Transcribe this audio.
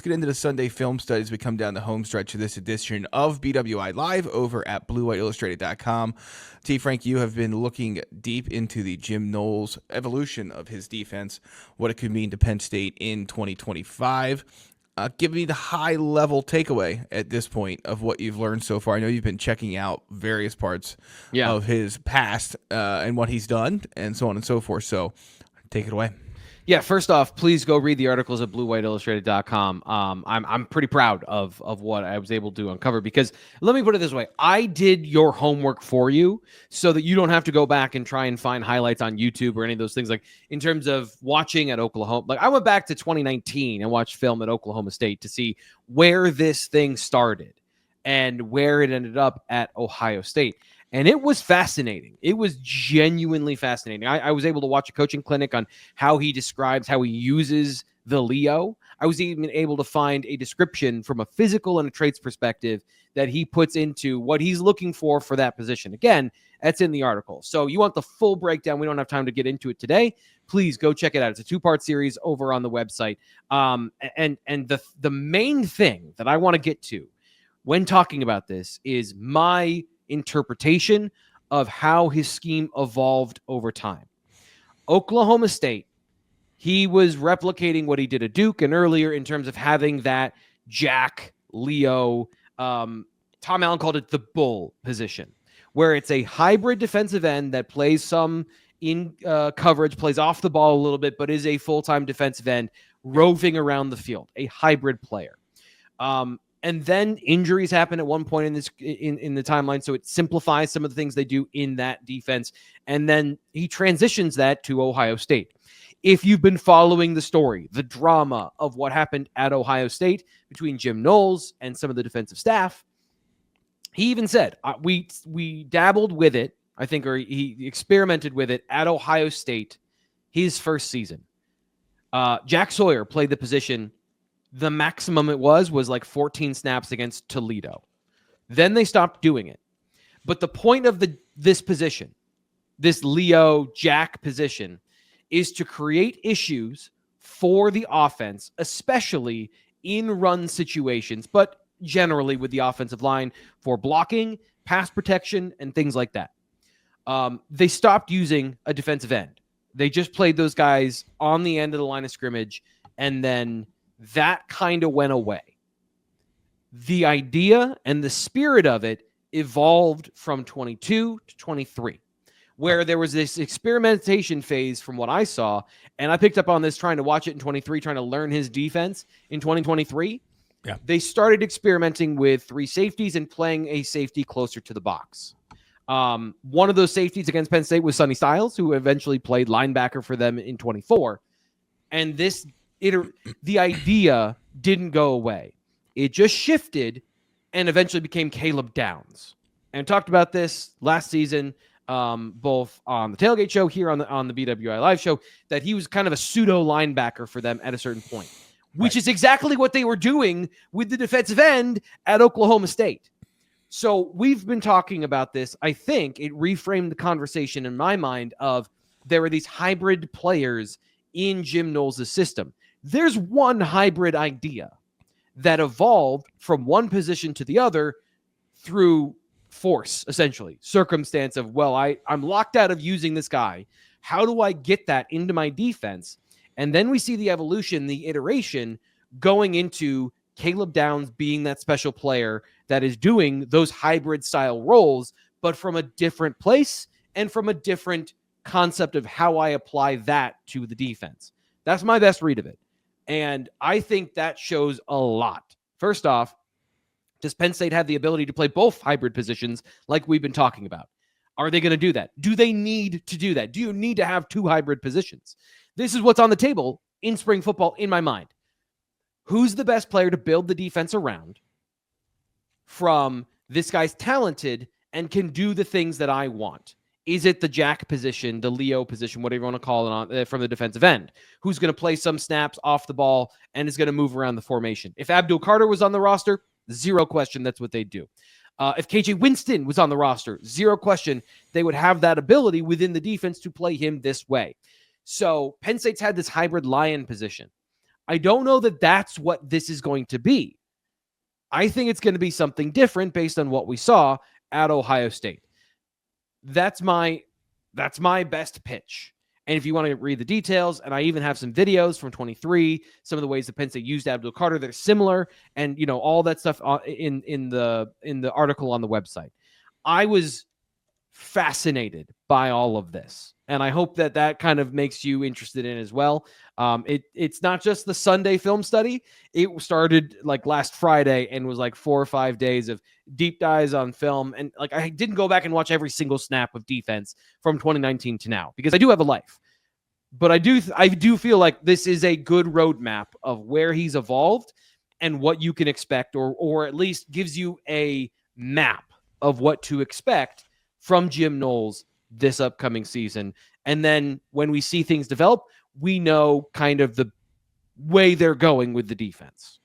let's get into the Sunday film study as we come down the home stretch of this edition of BWI Live over at BlueWhiteIllustrated.com. T. Frank, you have been looking deep into the Jim Knowles evolution of his defense, what it could mean to Penn State in 2025. Give me the high-level takeaway at this point of what you've learned so far. I know you've been checking out various parts of his past and what he's done and so on and so forth. So take it away. Yeah, first off, please go read the articles at BlueWhiteIllustrated.com. I'm pretty proud of what I was able to uncover because let me put it this way. I did your homework for you so that you don't have to go back and try and find highlights on YouTube or any of those things. Like in terms of watching at Oklahoma, like I went back to 2019 and watched film at Oklahoma State to see where this thing started and where it ended up at Ohio State. And it was fascinating. It was genuinely fascinating. I was able to watch a coaching clinic on how he describes how he uses the Leo. I was even able to find a description from a physical and a traits perspective that he puts into what he's looking for that position. Again, that's in the article. So you want the full breakdown. We don't have time to get into it today. Please go check it out. It's a 2-part series over on the website. And the main thing that I want to get to when talking about this is my interpretation of how his scheme evolved over time. Oklahoma State, he was replicating what he did at Duke and earlier in terms of having that Jack, Leo, Tom Allen called it the bull position, where it's a hybrid defensive end that plays some in coverage, plays off the ball a little bit, but is a full-time defensive end roving around the field, a hybrid player. And then injuries happen at one point in this in the timeline, so it simplifies some of the things they do in that defense. And then he transitions that to Ohio State. If you've been following the story, the drama of what happened at Ohio State between Jim Knowles and some of the defensive staff, he even said, we dabbled with it, I think, or he experimented with it at Ohio State his first season. Jack Sawyer played the position. The maximum it was like 14 snaps against Toledo. Then they stopped doing it. But the point of this position, this Leo Jack position, is to create issues for the offense, especially in run situations, but generally with the offensive line for blocking, pass protection, and things like that. They stopped using a defensive end. They just played those guys on the end of the line of scrimmage, and then that kind of went away. The idea and the spirit of it evolved from 22 to 23, where there was this experimentation phase from what I saw, and I picked up on this trying to watch it in 23, trying to learn his defense in 2023. Yeah. They started experimenting with 3 safeties and playing a safety closer to the box. One of those safeties against Penn State was Sonny Styles, who eventually played linebacker for them in 24. And the idea didn't go away. It just shifted and eventually became Caleb Downs. And talked about this last season, both on the Tailgate Show here on the BWI Live Show, that he was kind of a pseudo linebacker for them at a certain point, which is exactly what they were doing with the defensive end at Oklahoma State. So we've been talking about this. I think it reframed the conversation in my mind of there were these hybrid players in Jim Knowles' system. There's one hybrid idea that evolved from one position to the other through force, essentially. Circumstance of, well, I'm locked out of using this guy. How do I get that into my defense? And then we see the evolution, the iteration going into Caleb Downs being that special player that is doing those hybrid style roles, but from a different place and from a different concept of how I apply that to the defense. That's my best read of it. And I think that shows a lot. First off, does Penn State have the ability to play both hybrid positions like we've been talking about? Are they going to do that? Do they need to do that? Do you need to have 2 hybrid positions? This is what's on the table in spring football in my mind. Who's the best player to build the defense around from this guy's talented and can do the things that I want? Is it the Jack position, the Leo position, whatever you want to call it, on from the defensive end, who's going to play some snaps off the ball and is going to move around the formation? If Abdul Carter was on the roster, zero question, that's what they'd do. If KJ Winston was on the roster, zero question, they would have that ability within the defense to play him this way. So Penn State's had this hybrid lion position. I don't know that that's what this is going to be. I think it's going to be something different based on what we saw at Ohio State. That's my best pitch. And if you want to read the details, and I even have some videos from 23, some of the ways that Penn State used Abdul Carter that are similar, and all that stuff in the article on the website. I was fascinated by all of this, and I hope that kind of makes you interested in as well. It's not just the Sunday film study. It started like last Friday and was like 4 or 5 days of deep dives on film. And like, I didn't go back and watch every single snap of defense from 2019 to now, because I do have a life. But I do feel like this is a good roadmap of where he's evolved and what you can expect, or at least gives you a map of what to expect from Jim Knowles this upcoming season. And then when we see things develop, we know kind of the way they're going with the defense.